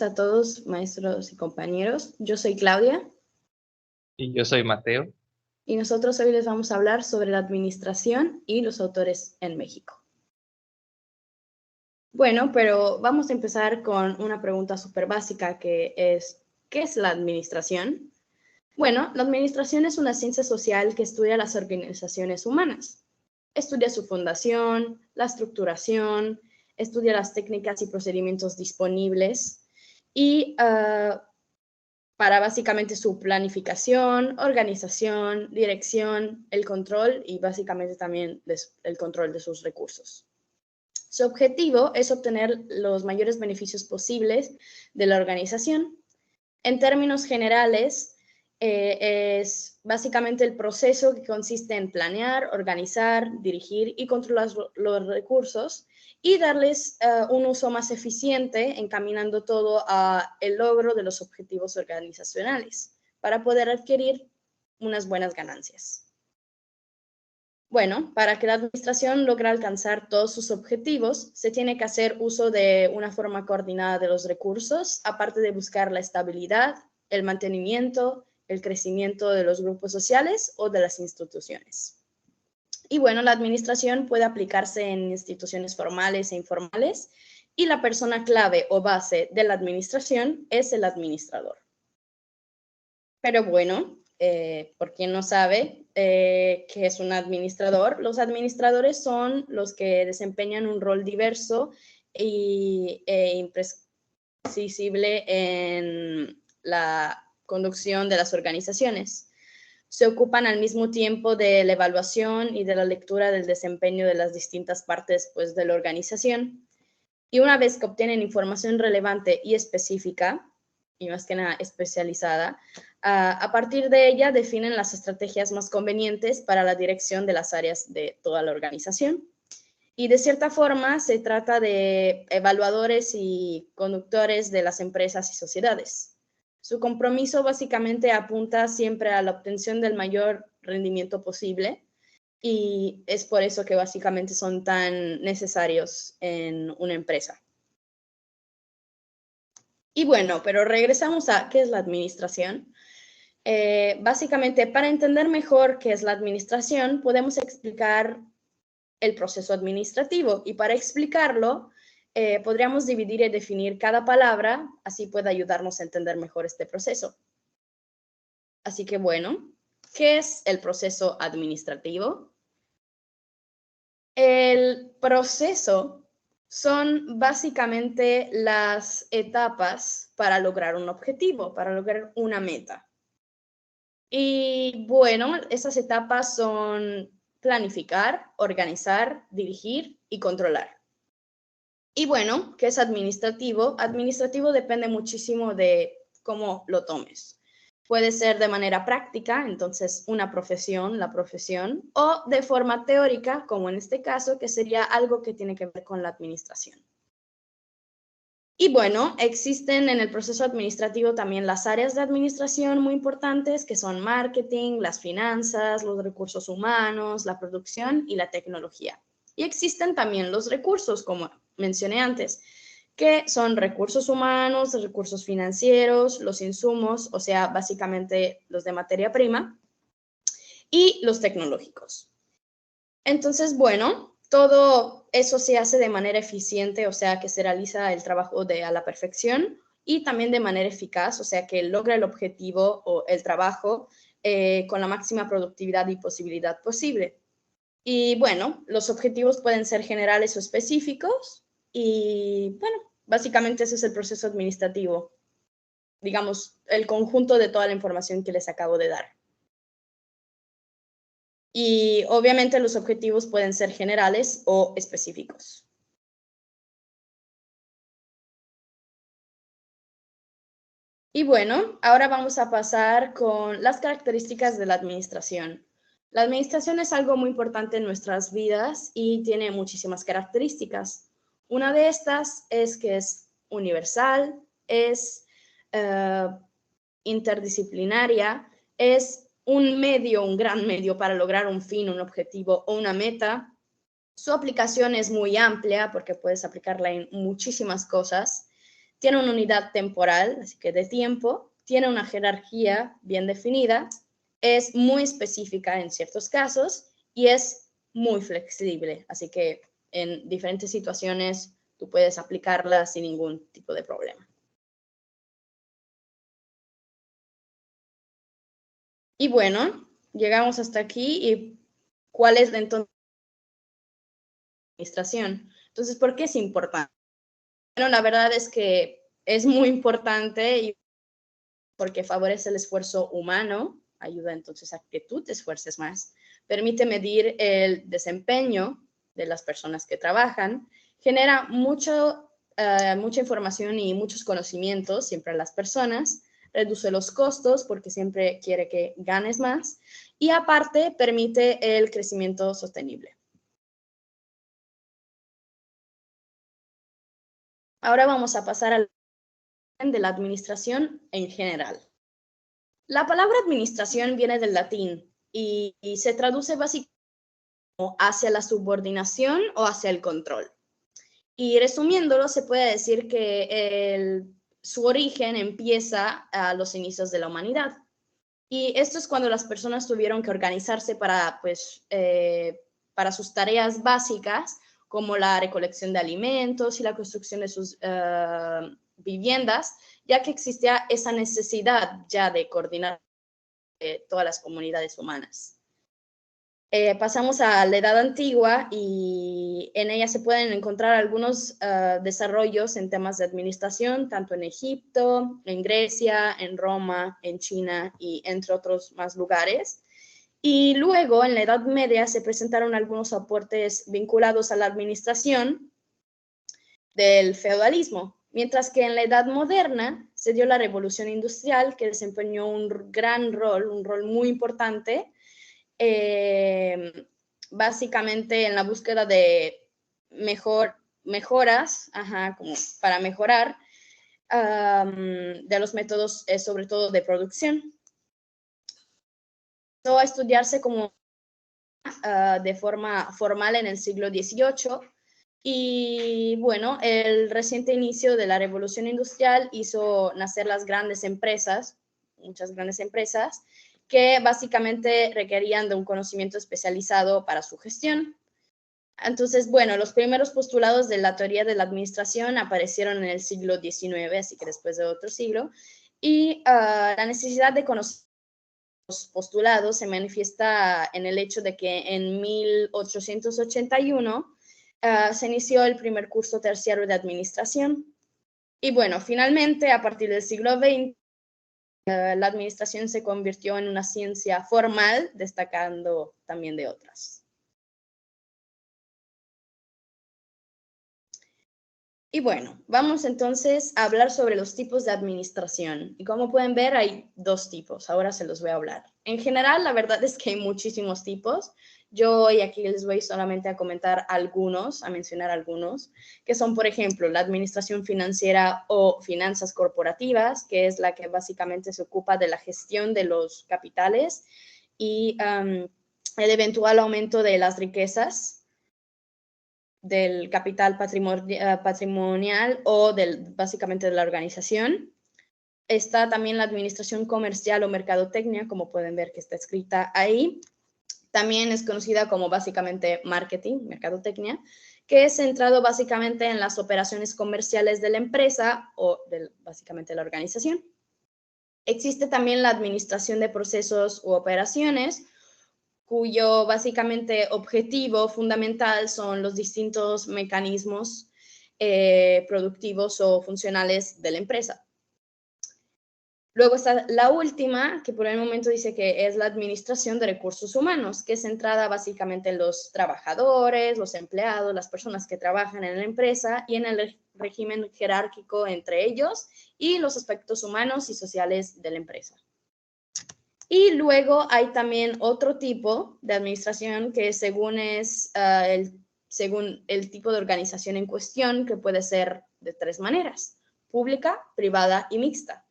a todos, maestros y compañeros. Yo soy Claudia. Y yo soy Mateo. Y nosotros hoy les vamos a hablar sobre la administración y los autores en México. Bueno, pero vamos a empezar con una pregunta súper básica que es, ¿qué es la administración? Bueno, la administración es una ciencia social que estudia las organizaciones humanas. Estudia su fundación, la estructuración, estudia las técnicas y procedimientos disponibles y para básicamente su planificación, organización, dirección, el control y básicamente también el control de sus recursos. Su objetivo es obtener los mayores beneficios posibles de la organización. En términos generales, es básicamente el proceso que consiste en planear, organizar, dirigir y controlar los recursos y darles un uso más eficiente, encaminando todo a el logro de los objetivos organizacionales para poder adquirir unas buenas ganancias. Bueno, para que la administración logre alcanzar todos sus objetivos, se tiene que hacer uso de una forma coordinada de los recursos, aparte de buscar la estabilidad, el mantenimiento, el crecimiento de los grupos sociales o de las instituciones. Y bueno, la administración puede aplicarse en instituciones formales e informales y la persona clave o base de la administración es el administrador. Pero bueno, por quien no sabe qué es un administrador, los administradores son los que desempeñan un rol diverso e imprescindible en la conducción de las organizaciones. Se ocupan al mismo tiempo de la evaluación y de la lectura del desempeño de las distintas partes pues, de la organización. Y una vez que obtienen información relevante y específica, y más que nada especializada, a partir de ella definen las estrategias más convenientes para la dirección de las áreas de toda la organización. Y de cierta forma se trata de evaluadores y conductores de las empresas y sociedades. Su compromiso básicamente apunta siempre a la obtención del mayor rendimiento posible y es por eso que básicamente son tan necesarios en una empresa. Y bueno, pero regresamos a ¿qué es la administración? Básicamente, para entender mejor qué es la administración, podemos explicar el proceso administrativo y para explicarlo, podríamos dividir y definir cada palabra, así puede ayudarnos a entender mejor este proceso. Así que bueno, ¿qué es el proceso administrativo? El proceso son básicamente las etapas para lograr un objetivo, para lograr una meta. Y bueno, esas etapas son planificar, organizar, dirigir y controlar. Y bueno, ¿qué es administrativo? Administrativo depende muchísimo de cómo lo tomes. Puede ser de manera práctica, entonces una profesión, la profesión, o de forma teórica, como en este caso, que sería algo que tiene que ver con la administración. Y bueno, existen en el proceso administrativo también las áreas de administración muy importantes, que son marketing, las finanzas, los recursos humanos, la producción y la tecnología. Y existen también los recursos, como mencioné antes, que son recursos humanos, recursos financieros, los insumos, o sea, básicamente los de materia prima, y los tecnológicos. Entonces, bueno, todo eso se hace de manera eficiente, o sea, que se realiza el trabajo a la perfección y también de manera eficaz, o sea, que logra el objetivo o el trabajo con la máxima productividad y posibilidad posible. Y bueno, los objetivos pueden ser generales o específicos y bueno, básicamente ese es el proceso administrativo, digamos, el conjunto de toda la información que les acabo de dar. Y obviamente los objetivos pueden ser generales o específicos. Y bueno, ahora vamos a pasar con las características de la administración. La administración es algo muy importante en nuestras vidas y tiene muchísimas características. Una de estas es que es universal, es interdisciplinaria, es un medio, un gran medio para lograr un fin, un objetivo o una meta. Su aplicación es muy amplia porque puedes aplicarla en muchísimas cosas. tiene una unidad temporal, así que de tiempo, tiene una jerarquía bien definida, es muy específica en ciertos casos y es muy flexible, así que en diferentes situaciones tú puedes aplicarla sin ningún tipo de problema. Y bueno, llegamos hasta aquí y ¿cuál es entonces la administración? Entonces, ¿por qué es importante? Bueno, la verdad es que es muy importante y porque favorece el esfuerzo humano, ayuda entonces a que tú te esfuerces más, permite medir el desempeño de las personas que trabajan, genera mucha información y muchos conocimientos siempre a las personas, reduce los costos porque siempre quiere que ganes más y aparte permite el crecimiento sostenible. Ahora vamos a pasar al de la administración en general. La palabra administración viene del latín y se traduce básicamente hacia la subordinación o hacia el control. Y resumiéndolo, se puede decir que su origen empieza a los inicios de la humanidad. Y esto es cuando las personas tuvieron que organizarse para sus tareas básicas, como la recolección de alimentos y la construcción de sus viviendas, ya que existía esa necesidad ya de coordinar todas las comunidades humanas. Pasamos a la Edad Antigua y en ella se pueden encontrar algunos desarrollos en temas de administración, tanto en Egipto, en Grecia, en Roma, en China y entre otros más lugares. Y luego, en la Edad Media, se presentaron algunos aportes vinculados a la administración del feudalismo, mientras que en la Edad Moderna se dio la Revolución Industrial, que desempeñó un gran rol, un rol muy importante, básicamente en la búsqueda de mejoras, como para mejorar de los métodos, sobre todo de producción. Empezó a estudiarse como de forma formal en el siglo XVIII y bueno, el reciente inicio de la revolución industrial hizo nacer las grandes empresas, muchas grandes empresas, que básicamente requerían de un conocimiento especializado para su gestión. Entonces, bueno, los primeros postulados de la teoría de la administración aparecieron en el siglo XIX, así que después de otro siglo, y la necesidad de conocer los postulados se manifiesta en el hecho de que en 1881 se inició el primer curso terciario de administración. Y bueno, finalmente, a partir del siglo XX, la administración se convirtió en una ciencia formal, destacando también de otras. Y bueno, vamos entonces a hablar sobre los tipos de administración. Y como pueden ver, hay dos tipos. Ahora se los voy a hablar. En general, la verdad es que hay muchísimos tipos. Yo hoy aquí les voy solamente a comentar algunos, a mencionar algunos, que son, por ejemplo, la administración financiera o finanzas corporativas, que es la que básicamente se ocupa de la gestión de los capitales y el eventual aumento de las riquezas del capital patrimonial o básicamente de la organización. Está también la administración comercial o mercadotecnia, como pueden ver que está escrita ahí. También es conocida como básicamente marketing, mercadotecnia, que es centrado básicamente en las operaciones comerciales de la empresa o básicamente la organización. Existe también la administración de procesos u operaciones, cuyo básicamente objetivo fundamental son los distintos mecanismos productivos o funcionales de la empresa. Luego está la última, que por el momento dice que es la administración de recursos humanos, que es centrada básicamente en los trabajadores, los empleados, las personas que trabajan en la empresa y en el régimen jerárquico entre ellos y los aspectos humanos y sociales de la empresa. Y luego hay también otro tipo de administración que según el tipo de organización en cuestión, que puede ser de tres maneras: pública, privada y mixta.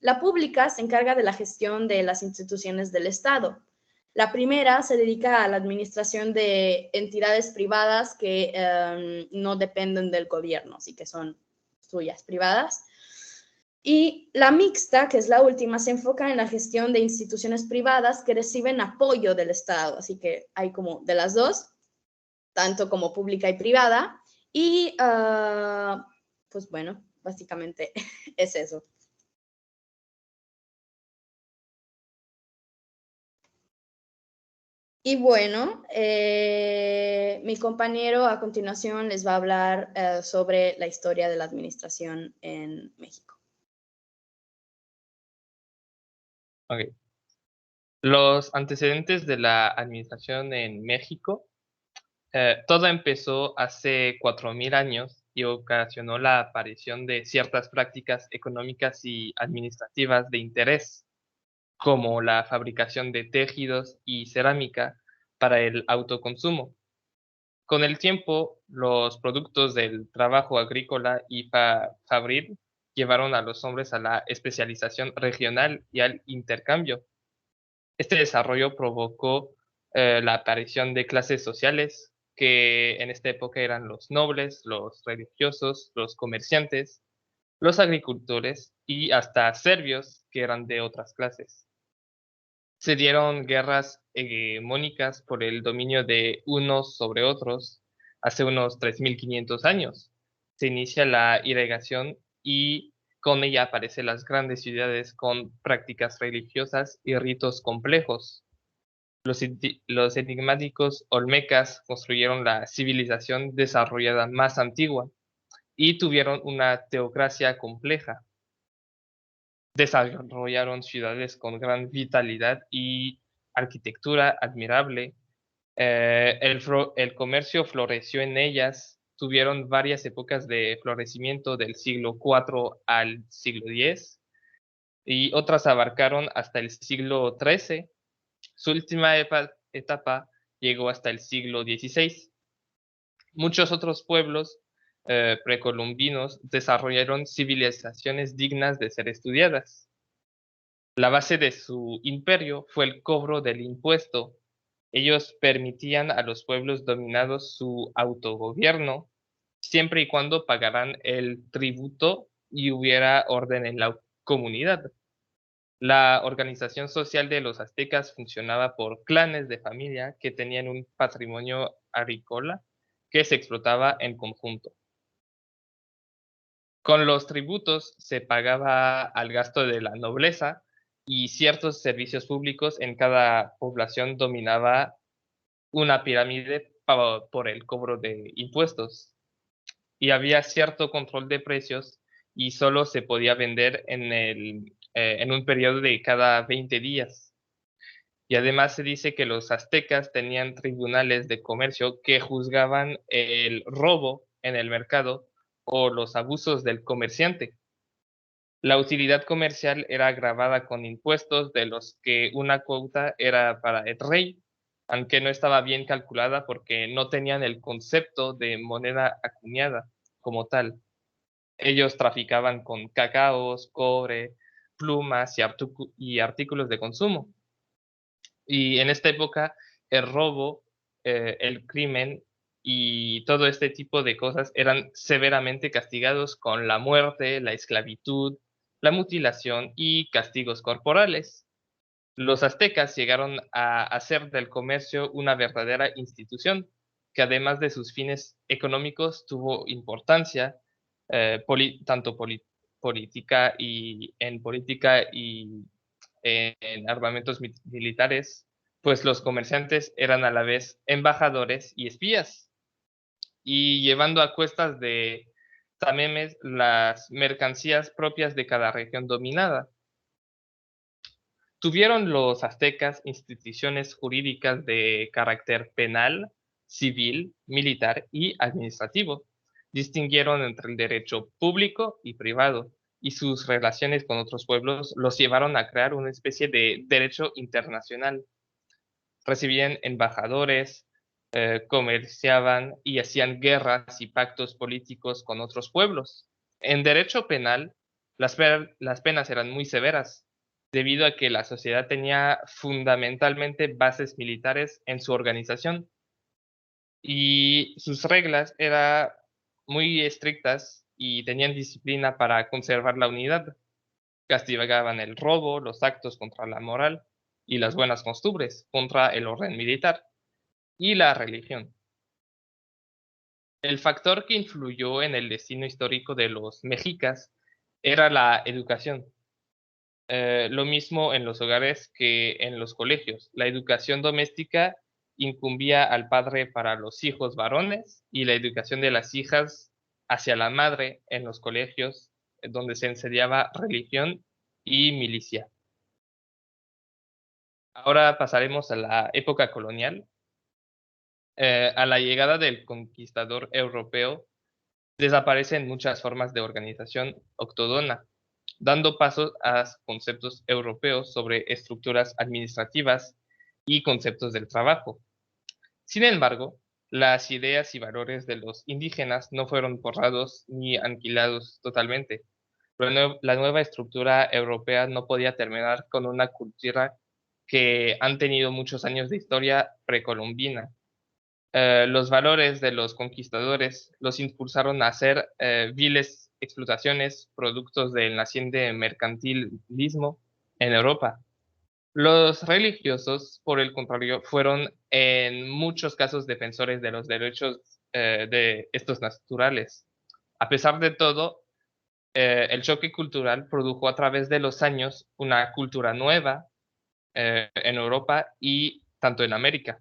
La pública se encarga de la gestión de las instituciones del Estado. La primera se dedica a la administración de entidades privadas que no dependen del gobierno, así que son suyas privadas, Y la mixta, que es la última, se enfoca en la gestión de instituciones privadas que reciben apoyo del Estado. Así que hay como de las dos, tanto como pública y privada. Y pues bueno, básicamente es eso. Y bueno, mi compañero a continuación les va a hablar sobre la historia de la administración en México. Ok. Los antecedentes de la administración en México, todo empezó hace 4000 años y ocasionó la aparición de ciertas prácticas económicas y administrativas de interés, como la fabricación de tejidos y cerámica para el autoconsumo. Con el tiempo, los productos del trabajo agrícola y fabril llevaron a los hombres a la especialización regional y al intercambio. Este desarrollo provocó la aparición de clases sociales que en esta época eran los nobles, los religiosos, los comerciantes, los agricultores y hasta serbios que eran de otras clases. Se dieron guerras hegemónicas por el dominio de unos sobre otros hace unos 3500 años. Se inicia la irrigación y con ella aparecen las grandes ciudades con prácticas religiosas y ritos complejos. Los enigmáticos olmecas construyeron la civilización desarrollada más antigua y tuvieron una teocracia compleja. Desarrollaron ciudades con gran vitalidad y arquitectura admirable. El comercio floreció en ellas. Tuvieron varias épocas de florecimiento del siglo IV al siglo X y otras abarcaron hasta el siglo XIII. Su última etapa llegó hasta el siglo XVI. Muchos otros pueblos precolombinos desarrollaron civilizaciones dignas de ser estudiadas. La base de su imperio fue el cobro del impuesto. Ellos permitían a los pueblos dominados su autogobierno, siempre y cuando pagaran el tributo y hubiera orden en la comunidad. La organización social de los aztecas funcionaba por clanes de familia que tenían un patrimonio agrícola que se explotaba en conjunto. Con los tributos se pagaba al gasto de la nobleza y ciertos servicios públicos. En cada población dominaba una pirámide por el cobro de impuestos y había cierto control de precios y solo se podía vender en un periodo de cada 20 días. Y además se dice que los aztecas tenían tribunales de comercio que juzgaban el robo en el mercado o los abusos del comerciante. La utilidad comercial era gravada con impuestos de los que una cuota era para el rey, aunque no estaba bien calculada porque no tenían el concepto de moneda acuñada como tal. Ellos traficaban con cacaos, cobre, plumas y artículos de consumo. Y en esta época el robo, el crimen y todo este tipo de cosas eran severamente castigados con la muerte, la esclavitud, la mutilación y castigos corporales. Los aztecas llegaron a hacer del comercio una verdadera institución, que además de sus fines económicos tuvo importancia tanto política y en armamentos militares, pues los comerciantes eran a la vez embajadores y espías, y llevando a cuestas de tamemes las mercancías propias de cada región dominada. Tuvieron los aztecas instituciones jurídicas de carácter penal, civil, militar y administrativo. Distinguieron entre el derecho público y privado, y sus relaciones con otros pueblos los llevaron a crear una especie de derecho internacional. Recibían embajadores, comerciaban y hacían guerras y pactos políticos con otros pueblos. En derecho penal, las penas eran muy severas, debido a que la sociedad tenía fundamentalmente bases militares en su organización y sus reglas eran muy estrictas y tenían disciplina para conservar la unidad. Castigaban el robo, los actos contra la moral y las buenas costumbres, contra el orden militar y la religión. El factor que influyó en el destino histórico de los mexicas era la educación. Lo mismo en los hogares que en los colegios. La educación doméstica incumbía al padre para los hijos varones y la educación de las hijas hacia la madre en los colegios, donde se enseñaba religión y milicia. Ahora pasaremos a la época colonial. A la llegada del conquistador europeo, desaparecen muchas formas de organización autóctona, dando paso a conceptos europeos sobre estructuras administrativas y conceptos del trabajo. Sin embargo, las ideas y valores de los indígenas no fueron borrados ni aniquilados totalmente. La nueva estructura europea no podía terminar con una cultura que han tenido muchos años de historia precolombina. Los valores de los conquistadores los impulsaron a hacer viles explotaciones, productos del naciente mercantilismo en Europa. Los religiosos, por el contrario, fueron en muchos casos defensores de los derechos de estos naturales. A pesar de todo, el choque cultural produjo a través de los años una cultura nueva en Europa y tanto en América,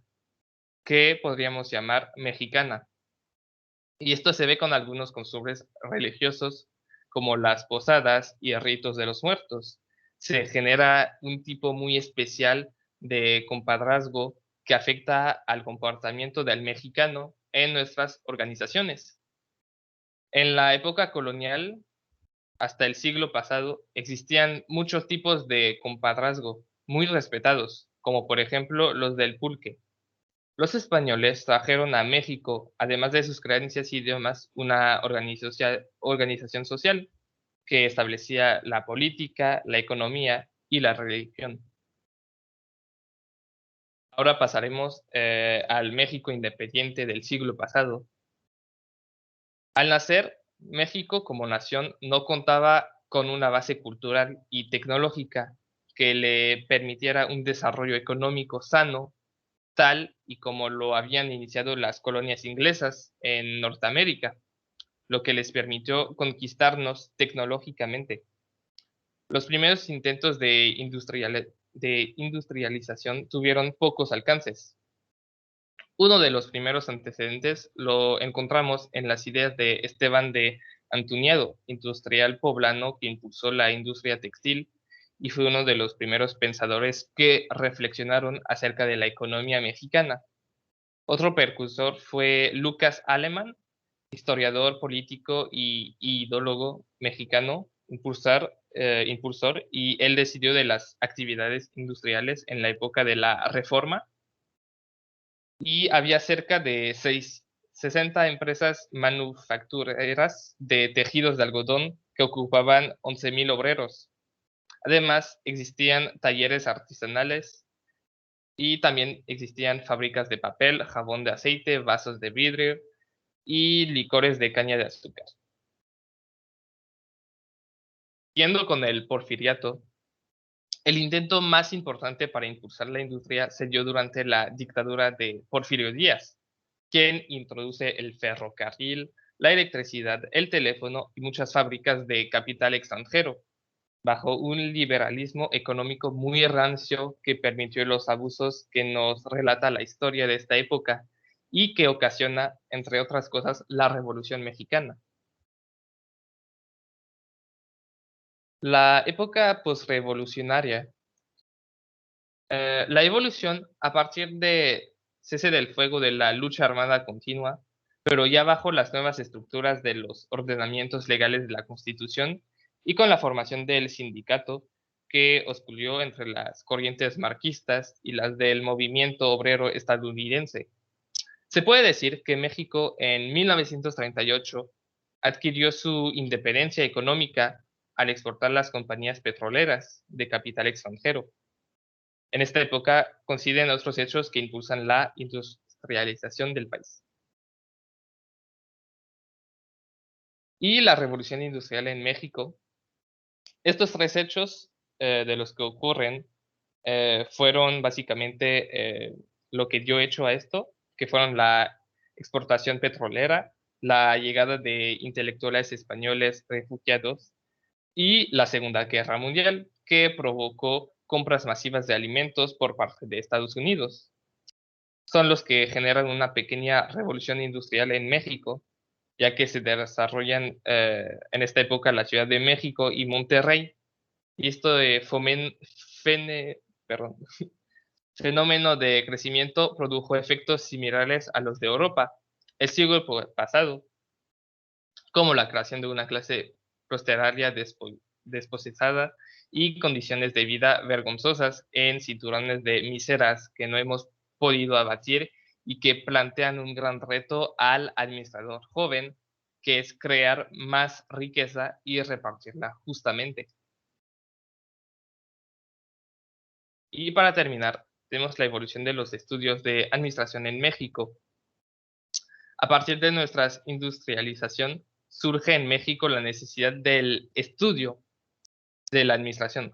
que podríamos llamar mexicana. Y esto se ve con algunos costumbres religiosos, como las posadas y ritos de los muertos. Se genera un tipo muy especial de compadrazgo que afecta al comportamiento del mexicano en nuestras organizaciones. En la época colonial, hasta el siglo pasado, existían muchos tipos de compadrazgo muy respetados, como por ejemplo los del pulque. Los españoles trajeron a México, además de sus creencias y idiomas, una organización social que establecía la política, la economía y la religión. Ahora pasaremos al México independiente del siglo pasado. Al nacer, México como nación no contaba con una base cultural y tecnológica que le permitiera un desarrollo económico sano tal y como lo habían iniciado las colonias inglesas en Norteamérica, lo que les permitió conquistarnos tecnológicamente. Los primeros intentos de industrialización tuvieron pocos alcances. Uno de los primeros antecedentes lo encontramos en las ideas de Esteban de Antuñado, industrial poblano que impulsó la industria textil y fue uno de los primeros pensadores que reflexionaron acerca de la economía mexicana. Otro precursor fue Lucas Alemán, historiador político y ideólogo mexicano, impulsor, y él decidió de las actividades industriales en la época de la Reforma, y había cerca de 60 empresas manufactureras de tejidos de algodón que ocupaban 11,000 obreros. Además, existían talleres artesanales y también existían fábricas de papel, jabón de aceite, vasos de vidrio y licores de caña de azúcar. Siguiendo con el porfiriato, el intento más importante para impulsar la industria se dio durante la dictadura de Porfirio Díaz, quien introduce el ferrocarril, la electricidad, el teléfono y muchas fábricas de capital extranjero, bajo un liberalismo económico muy rancio que permitió los abusos que nos relata la historia de esta época y que ocasiona, entre otras cosas, la Revolución Mexicana. La época posrevolucionaria. La evolución, a partir de cese del fuego de la lucha armada continua, pero ya bajo las nuevas estructuras de los ordenamientos legales de la Constitución y con la formación del sindicato que osciló entre las corrientes marxistas y las del movimiento obrero estadounidense. Se puede decir que México en 1938 adquirió su independencia económica al exportar las compañías petroleras de capital extranjero. En esta época coinciden otros hechos que impulsan la industrialización del país. Y la revolución industrial en México Estos tres hechos de los que ocurren fueron básicamente lo que dio hecho a esto, que fueron la exportación petrolera, la llegada de intelectuales españoles refugiados y la Segunda Guerra Mundial, que provocó compras masivas de alimentos por parte de Estados Unidos. Son los que generan una pequeña revolución industrial en México, ya que se desarrollan en esta época la Ciudad de México y Monterrey. Y esto de fenómeno de crecimiento produjo efectos similares a los de Europa el siglo pasado, como la creación de una clase proletariada desposesada y condiciones de vida vergonzosas en cinturones de miseras que no hemos podido abatir y que plantean un gran reto al administrador joven, que es crear más riqueza y repartirla justamente. Y para terminar, tenemos la evolución de los estudios de administración en México. A partir de nuestra industrialización, surge en México la necesidad del estudio de la administración.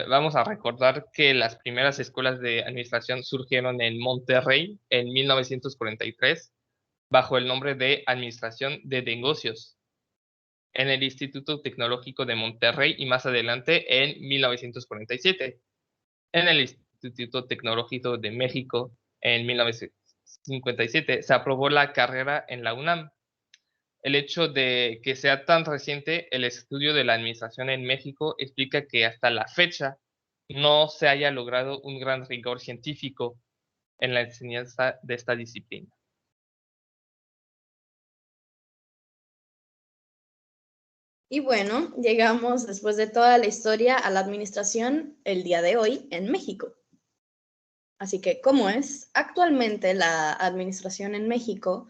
Vamos a recordar que las primeras escuelas de administración surgieron en Monterrey en 1943, bajo el nombre de Administración de Negocios, en el Instituto Tecnológico de Monterrey y más adelante en 1947. En el Instituto Tecnológico de México, en 1957, se aprobó la carrera en la UNAM. El hecho de que sea tan reciente el estudio de la administración en México explica que hasta la fecha no se haya logrado un gran rigor científico en la enseñanza de esta disciplina. Y bueno, llegamos después de toda la historia a la administración el día de hoy en México. Así que, ¿cómo es? Actualmente la administración en México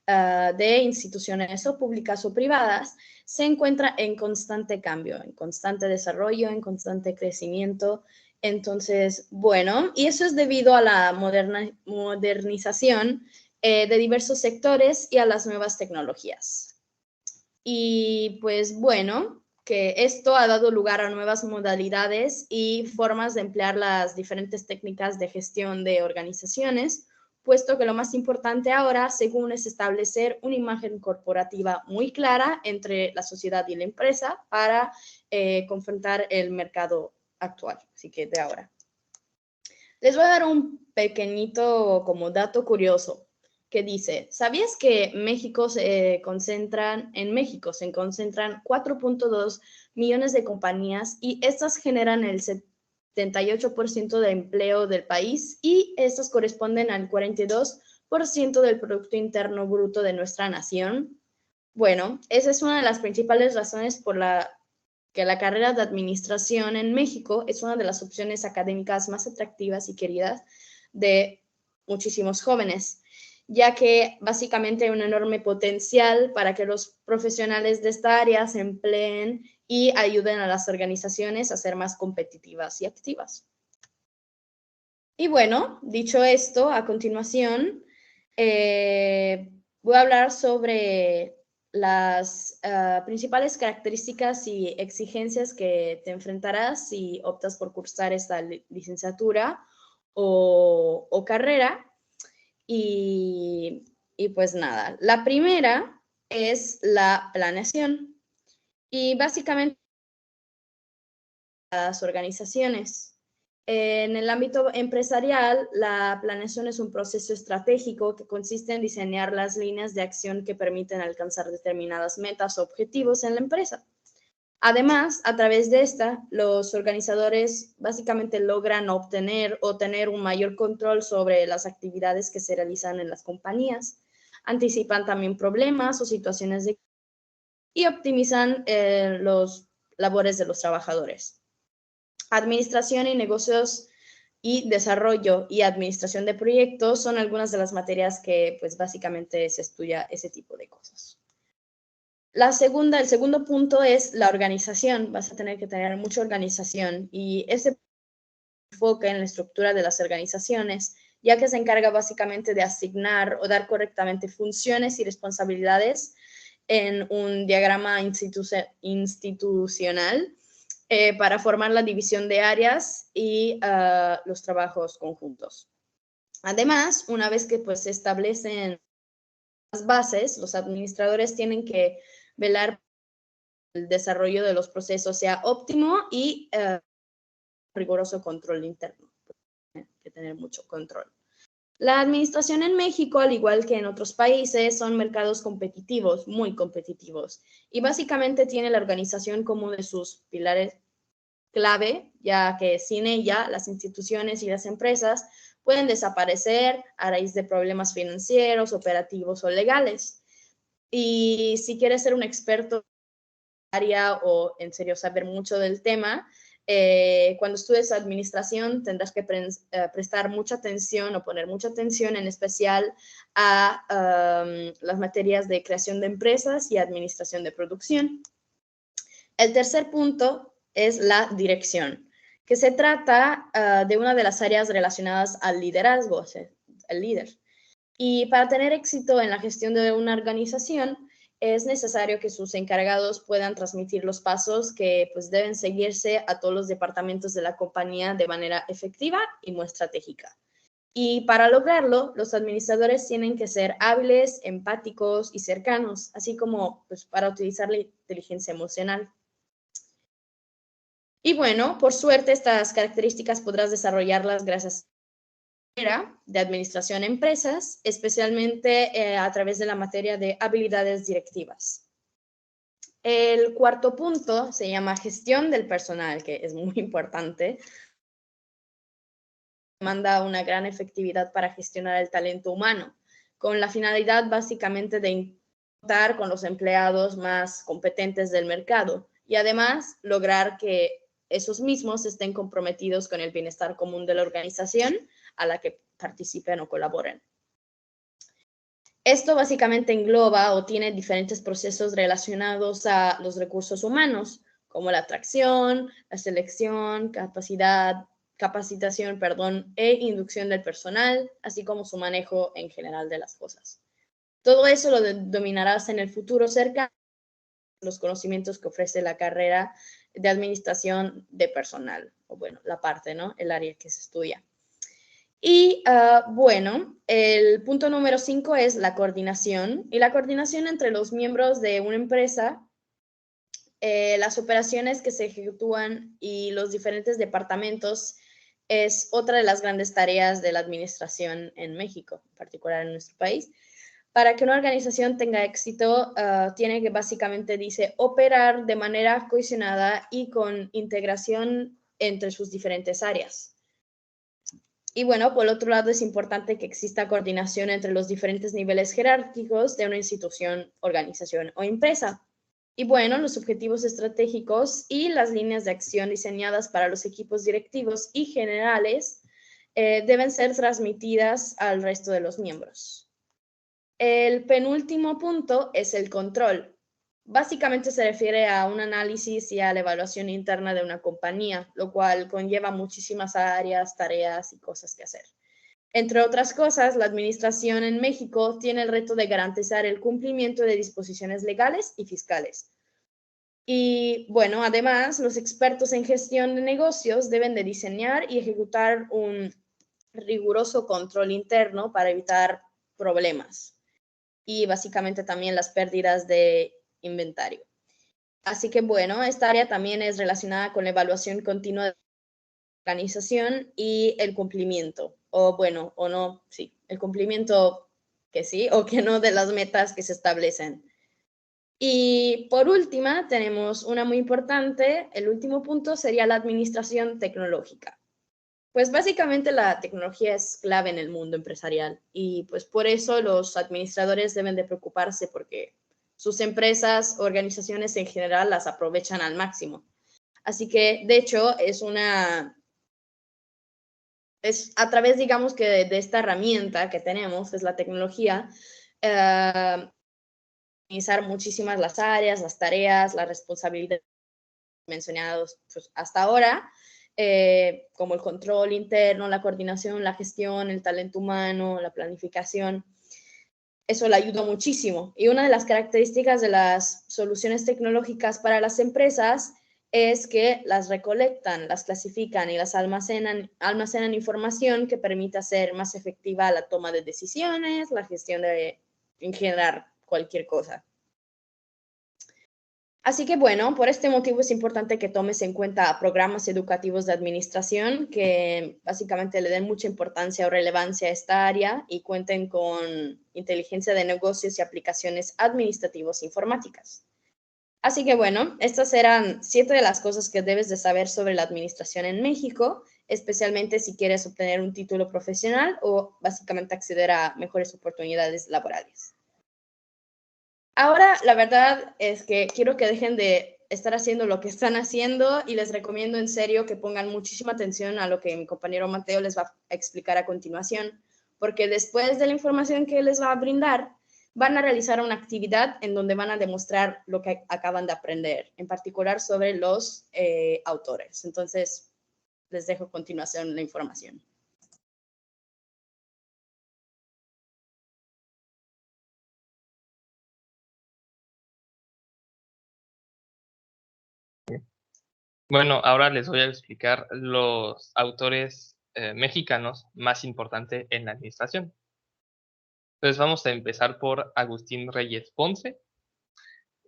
de instituciones o públicas o privadas se encuentra en constante cambio, en constante desarrollo, en constante crecimiento. Entonces, bueno, y eso es debido a la modernización de diversos sectores y a las nuevas tecnologías. Y pues bueno, que esto ha dado lugar a nuevas modalidades y formas de emplear las diferentes técnicas de gestión de organizaciones, puesto que lo más importante ahora, según es establecer una imagen corporativa muy clara entre la sociedad y la empresa para confrontar el mercado actual, así que de ahora. Les voy a dar un pequeñito como dato curioso que dice, ¿sabías que en México se concentran 4.2 millones de compañías y estas generan el 78% de empleo del país y estas corresponden al 42% del Producto Interno Bruto de nuestra nación? Bueno, esa es una de las principales razones por que la carrera de administración en México es una de las opciones académicas más atractivas y queridas de muchísimos jóvenes, ya que básicamente hay un enorme potencial para que los profesionales de esta área se empleen y ayuden a las organizaciones a ser más competitivas y activas. Y bueno, dicho esto, a continuación voy a hablar sobre las principales características y exigencias que te enfrentarás si optas por cursar esta licenciatura o carrera. Y pues nada, la primera es la planeación y básicamente las organizaciones. En el ámbito empresarial, la planeación es un proceso estratégico que consiste en diseñar las líneas de acción que permiten alcanzar determinadas metas o objetivos en la empresa. Además, a través de esta, los organizadores básicamente logran obtener o tener un mayor control sobre las actividades que se realizan en las compañías, anticipan también problemas o situaciones y optimizan los labores de los trabajadores. Administración y negocios y desarrollo y administración de proyectos son algunas de las materias que pues básicamente se estudia ese tipo de cosas. El segundo punto es la organización. Vas a tener que tener mucha organización y ese enfoque en la estructura de las organizaciones, ya que se encarga básicamente de asignar o dar correctamente funciones y responsabilidades en un diagrama institucional para formar la división de áreas y los trabajos conjuntos. Además, una vez que pues, se establecen las bases, los administradores tienen que velar por el desarrollo de los procesos sea óptimo y riguroso control interno. Hay que tener mucho control. La administración en México, al igual que en otros países, son mercados competitivos, muy competitivos, y básicamente tiene la organización como de sus pilares clave, ya que sin ella las instituciones y las empresas pueden desaparecer a raíz de problemas financieros, operativos o legales. Y si quieres ser un experto en área o en serio saber mucho del tema, cuando estudies administración tendrás que prestar mucha atención o poner mucha atención en especial a las materias de creación de empresas y administración de producción. El tercer punto es la dirección, que se trata de una de las áreas relacionadas al liderazgo, o sea, el líder. Y para tener éxito en la gestión de una organización, es necesario que sus encargados puedan transmitir los pasos que pues, deben seguirse a todos los departamentos de la compañía de manera efectiva y muy estratégica. Y para lograrlo, los administradores tienen que ser hábiles, empáticos y cercanos, así como pues, para utilizar la inteligencia emocional. Y bueno, por suerte, estas características podrás desarrollarlas gracias de administración en empresas, especialmente a través de la materia de habilidades directivas. El cuarto punto se llama gestión del personal, que es muy importante. Demanda una gran efectividad para gestionar el talento humano, con la finalidad básicamente de contar con los empleados más competentes del mercado y además lograr que esos mismos estén comprometidos con el bienestar común de la organización a la que participen o colaboren. Esto básicamente engloba o tiene diferentes procesos relacionados a los recursos humanos, como la atracción, la selección, capacitación, e inducción del personal, así como su manejo en general de las cosas. Todo eso lo dominarás en el futuro cercano, los conocimientos que ofrece la carrera de administración de personal, o bueno, la parte, ¿no? El área que se estudia. Y bueno, el punto número 5 es la coordinación. Y la coordinación entre los miembros de una empresa, las operaciones que se ejecutúan y los diferentes departamentos es otra de las grandes tareas de la administración en México, en particular en nuestro país. Para que una organización tenga éxito, tiene que básicamente, dice, operar de manera cohesionada y con integración entre sus diferentes áreas. Y bueno, por otro lado, es importante que exista coordinación entre los diferentes niveles jerárquicos de una institución, organización o empresa. Y bueno, los objetivos estratégicos y las líneas de acción diseñadas para los equipos directivos y generales deben ser transmitidas al resto de los miembros. El penúltimo punto es el control. Básicamente se refiere a un análisis y a la evaluación interna de una compañía, lo cual conlleva muchísimas áreas, tareas y cosas que hacer. Entre otras cosas, la administración en México tiene el reto de garantizar el cumplimiento de disposiciones legales y fiscales. Y bueno, además, los expertos en gestión de negocios deben de diseñar y ejecutar un riguroso control interno para evitar problemas y básicamente también las pérdidas de inventario. Así que bueno, esta área también es relacionada con la evaluación continua de la organización y el cumplimiento, o bueno, o no, sí, el cumplimiento que sí o que no de las metas que se establecen. Y por última, tenemos una muy importante, el último punto sería la administración tecnológica. Pues básicamente la tecnología es clave en el mundo empresarial y pues por eso los administradores deben de preocuparse porque sus empresas, organizaciones en general las aprovechan al máximo. Así que de hecho es a través digamos que de esta herramienta que tenemos, es la tecnología, organizar muchísimas las áreas, las tareas, las responsabilidades mencionados pues, hasta ahora, como el control interno, la coordinación, la gestión, el talento humano, la planificación. Eso le ayuda muchísimo. Y una de las características de las soluciones tecnológicas para las empresas es que las recolectan, las clasifican y las almacenan información que permite hacer más efectiva la toma de decisiones, la gestión de, en general, cualquier cosa. Así que bueno, por este motivo es importante que tomes en cuenta programas educativos de administración que básicamente le den mucha importancia o relevancia a esta área y cuenten con inteligencia de negocios y aplicaciones administrativas informáticas. Así que bueno, estas eran 7 de las cosas que debes de saber sobre la administración en México, especialmente si quieres obtener un título profesional o básicamente acceder a mejores oportunidades laborales. Ahora, la verdad es que quiero que dejen de estar haciendo lo que están haciendo y les recomiendo en serio que pongan muchísima atención a lo que mi compañero Mateo les va a explicar a continuación, porque después de la información que les va a brindar, van a realizar una actividad en donde van a demostrar lo que acaban de aprender, en particular sobre los autores. Entonces, les dejo a continuación la información. Bueno, ahora les voy a explicar los autores mexicanos más importantes en la administración. Entonces vamos a empezar por Agustín Reyes Ponce.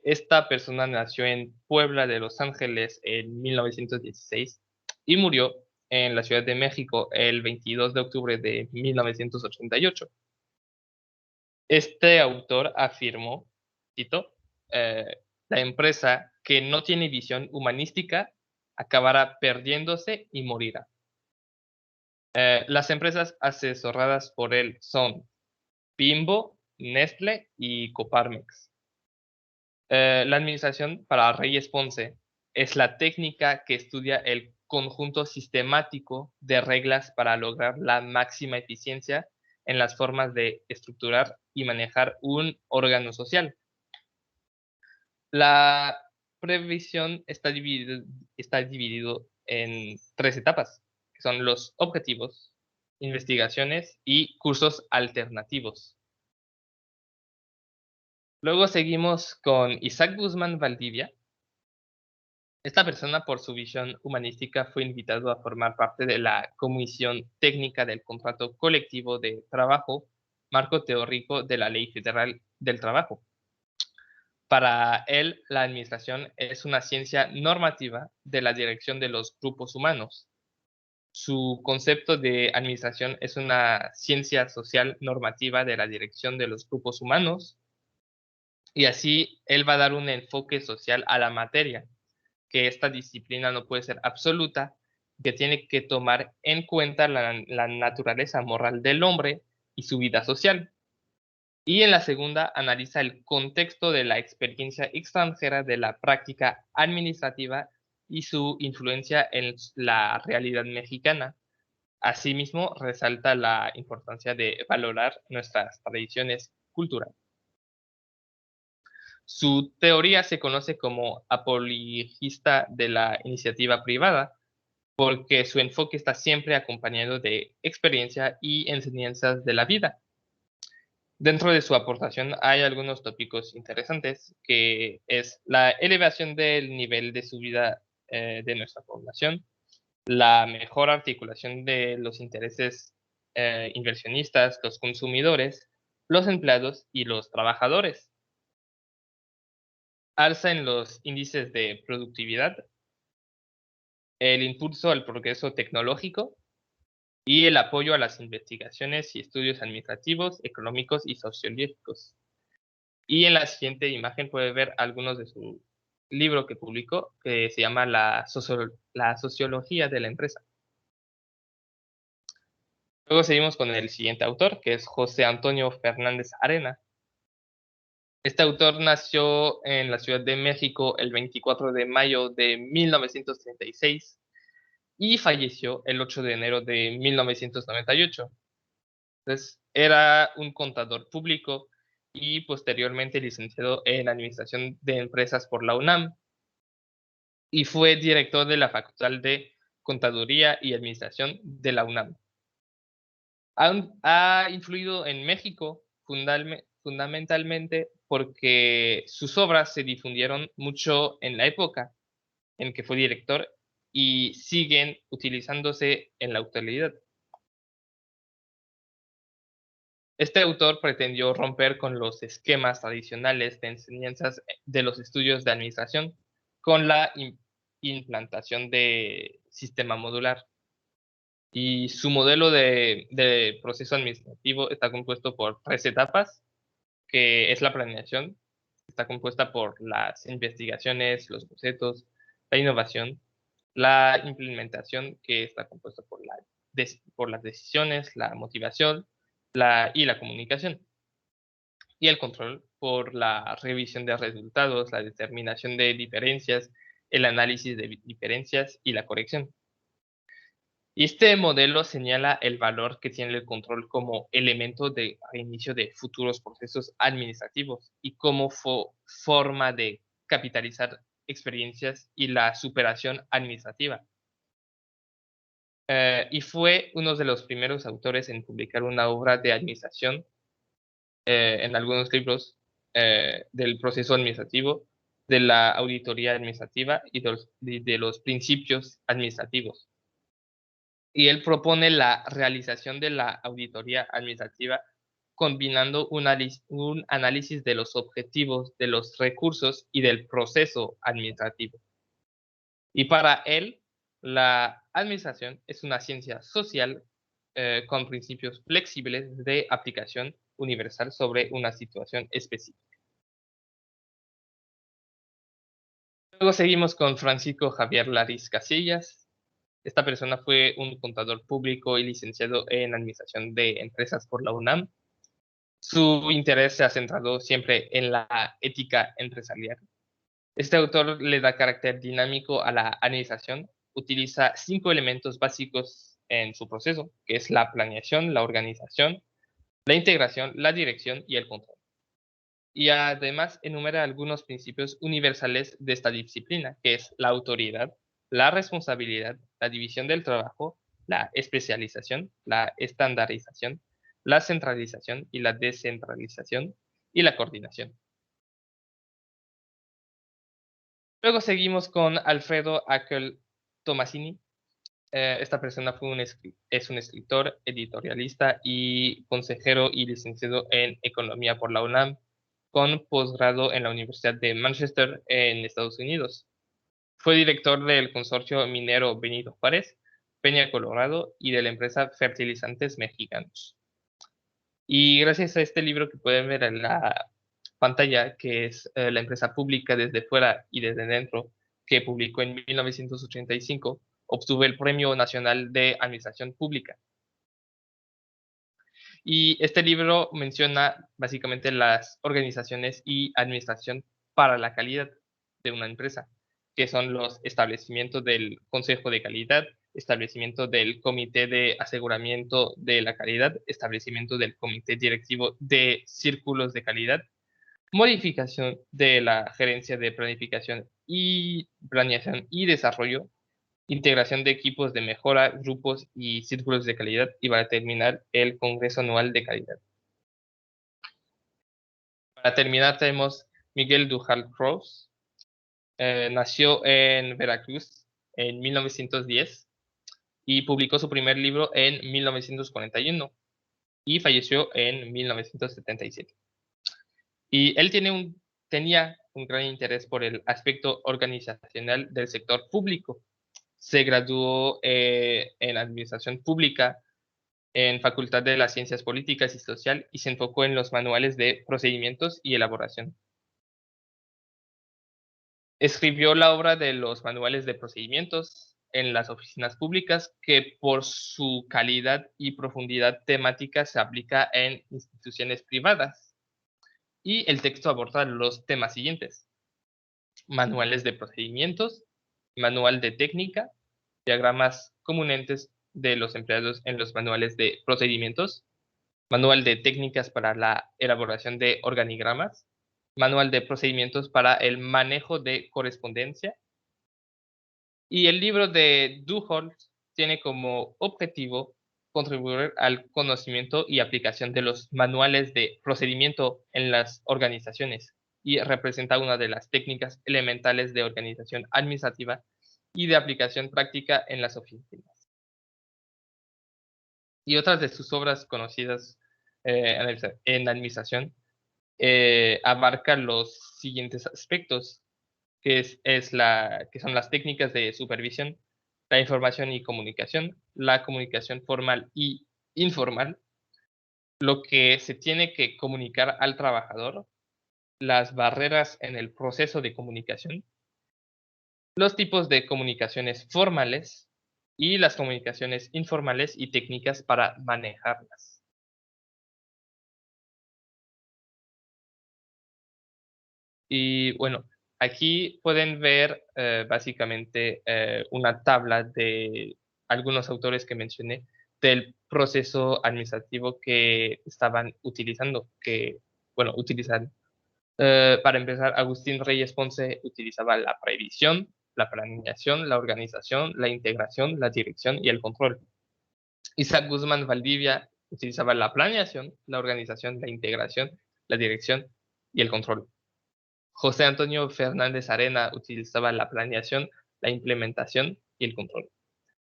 Esta persona nació en Puebla de Los Ángeles en 1916 y murió en la Ciudad de México el 22 de octubre de 1988. Este autor afirmó, cito, la empresa que no tiene visión humanística acabará perdiéndose y morirá. Las empresas asesoradas por él son Bimbo, Nestlé y Coparmex. La administración para Reyes Ponce es la técnica que estudia el conjunto sistemático de reglas para lograr la máxima eficiencia en las formas de estructurar y manejar un órgano social. La previsión está dividido en 3 etapas, que son los objetivos, investigaciones y cursos alternativos. Luego seguimos con Isaac Guzmán Valdivia. Esta persona, por su visión humanística, fue invitado a formar parte de la Comisión Técnica del Contrato Colectivo de Trabajo, marco teórico de la Ley Federal del Trabajo. Para él, la administración es una ciencia normativa de la dirección de los grupos humanos. Su concepto de administración es una ciencia social normativa de la dirección de los grupos humanos, y así él va a dar un enfoque social a la materia, que esta disciplina no puede ser absoluta, que tiene que tomar en cuenta la naturaleza moral del hombre y su vida social. Y en la segunda analiza el contexto de la experiencia extranjera de la práctica administrativa y su influencia en la realidad mexicana. Asimismo, resalta la importancia de valorar nuestras tradiciones culturales. Su teoría se conoce como apologista de la iniciativa privada, porque su enfoque está siempre acompañado de experiencia y enseñanzas de la vida. Dentro de su aportación hay algunos tópicos interesantes, que es la elevación del nivel de su vida de nuestra población, la mejor articulación de los intereses inversionistas, los consumidores, los empleados y los trabajadores, alza en los índices de productividad, el impulso al progreso tecnológico y el apoyo a las investigaciones y estudios administrativos, económicos y sociológicos. Y en la siguiente imagen puede ver algunos de su libro que publicó, que se llama La sociología de la empresa. Luego seguimos con el siguiente autor, que es José Antonio Fernández Arena. Este autor nació en la Ciudad de México el 24 de mayo de 1936 y falleció el 8 de enero de 1998. Entonces, era un contador público y posteriormente licenciado en Administración de Empresas por la UNAM, y fue director de la Facultad de Contaduría y Administración de la UNAM. Ha influido en México fundamentalmente porque sus obras se difundieron mucho en la época, en que fue director y siguen utilizándose en la actualidad. Este autor pretendió romper con los esquemas tradicionales de enseñanzas de los estudios de administración con la implantación de sistema modular. Y su modelo de proceso administrativo está compuesto por 3 etapas, que es la planeación, está compuesta por las investigaciones, los bocetos, la innovación, la implementación, que está compuesta por las decisiones, la motivación y la comunicación, y el control por la revisión de resultados, la determinación de diferencias, el análisis de diferencias y la corrección. Y este modelo señala el valor que tiene el control como elemento de reinicio de futuros procesos administrativos y como forma de capitalizar experiencias y la superación administrativa. Y fue uno de los primeros autores en publicar una obra de administración en algunos libros del proceso administrativo, de la auditoría administrativa y de los principios administrativos. Y él propone la realización de la auditoría administrativa combinando un análisis de los objetivos, de los recursos y del proceso administrativo. Y para él, la administración es una ciencia social con principios flexibles de aplicación universal sobre una situación específica. Luego seguimos con Francisco Javier Lariz Casillas. Esta persona fue un contador público y licenciado en Administración de Empresas por la UNAM. Su interés se ha centrado siempre en la ética empresarial. Este autor le da carácter dinámico a la administración. Utiliza 5 elementos básicos en su proceso, que es la planeación, la organización, la integración, la dirección y el control. Y además enumera algunos principios universales de esta disciplina, que es la autoridad, la responsabilidad, la división del trabajo, la especialización, la estandarización, la centralización y la descentralización y la coordinación. Luego seguimos con Alfredo Ackel Tomasini. Esta persona es un escritor, editorialista y consejero y licenciado en Economía por la UNAM, con posgrado en la Universidad de Manchester en Estados Unidos. Fue director del consorcio minero Benito Juárez, Peña Colorado y de la empresa Fertilizantes Mexicanos. Y gracias a este libro que pueden ver en la pantalla, que es la empresa pública desde fuera y desde dentro, que publicó en 1985, obtuvo el Premio Nacional de Administración Pública. Y este libro menciona básicamente las organizaciones y administración para la calidad de una empresa, que son los establecimientos del Consejo de Calidad, establecimiento del Comité de Aseguramiento de la Calidad, establecimiento del Comité Directivo de Círculos de Calidad, modificación de la Gerencia de Planificación y Planeación y Desarrollo, integración de equipos de mejora, grupos y círculos de calidad, y para terminar, el Congreso Anual de Calidad. Para terminar, tenemos Miguel Dujal Cruz. Nació en Veracruz en 1910 y publicó su primer libro en 1941 y falleció en 1977. Y él tenía un gran interés por el aspecto organizacional del sector público. Se graduó en Administración Pública en Facultad de las Ciencias Políticas y Social y se enfocó en los manuales de procedimientos y elaboración. Escribió la obra de los manuales de procedimientos en las oficinas públicas, que por su calidad y profundidad temática se aplica en instituciones privadas. Y el texto aborda los temas siguientes: manuales de procedimientos, manual de técnica, diagramas comunentes de los empleados en los manuales de procedimientos, manual de técnicas para la elaboración de organigramas, manual de procedimientos para el manejo de correspondencia. Y el libro de Duholt tiene como objetivo contribuir al conocimiento y aplicación de los manuales de procedimiento en las organizaciones y representa una de las técnicas elementales de organización administrativa y de aplicación práctica en las oficinas. Y otras de sus obras conocidas en administración abarcan los siguientes aspectos, que son las técnicas de supervisión, la información y comunicación, la comunicación formal y informal, lo que se tiene que comunicar al trabajador, las barreras en el proceso de comunicación, los tipos de comunicaciones formales y las comunicaciones informales y técnicas para manejarlas. Y bueno, aquí pueden ver básicamente una tabla de algunos autores que mencioné del proceso administrativo que estaban utilizando, utilizan. Para empezar, Agustín Reyes Ponce utilizaba la previsión, la planeación, la organización, la integración, la dirección y el control. Isaac Guzmán Valdivia utilizaba la planeación, la organización, la integración, la dirección y el control. José Antonio Fernández Arena utilizaba la planeación, la implementación y el control.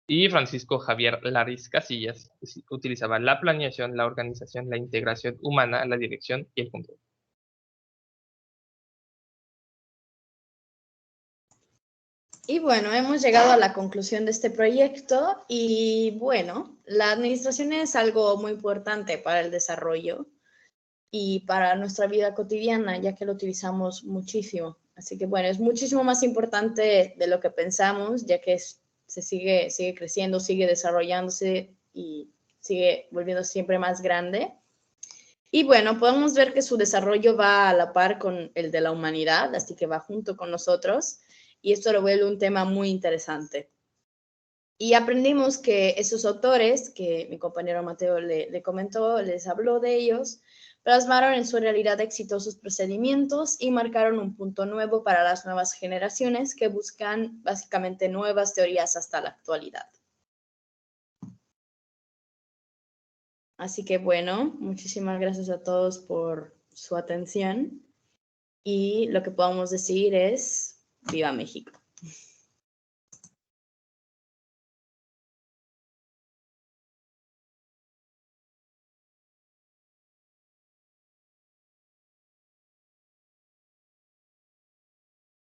Y Francisco Javier Laris Casillas utilizaba la planeación, la organización, la integración humana, la dirección y el control. Y bueno, hemos llegado a la conclusión de este proyecto y bueno, la administración es algo muy importante para el desarrollo y para nuestra vida cotidiana, ya que lo utilizamos muchísimo. Así que bueno, es muchísimo más importante de lo que pensamos, ya que sigue creciendo, sigue desarrollándose y sigue volviendo siempre más grande. Y bueno, podemos ver que su desarrollo va a la par con el de la humanidad, así que va junto con nosotros. Y esto lo vuelve un tema muy interesante. Y aprendimos que esos autores, que mi compañero Mateo le comentó, les habló de ellos, plasmaron en su realidad exitosos procedimientos y marcaron un punto nuevo para las nuevas generaciones que buscan básicamente nuevas teorías hasta la actualidad. Así que bueno, muchísimas gracias a todos por su atención y lo que podemos decir es ¡Viva México!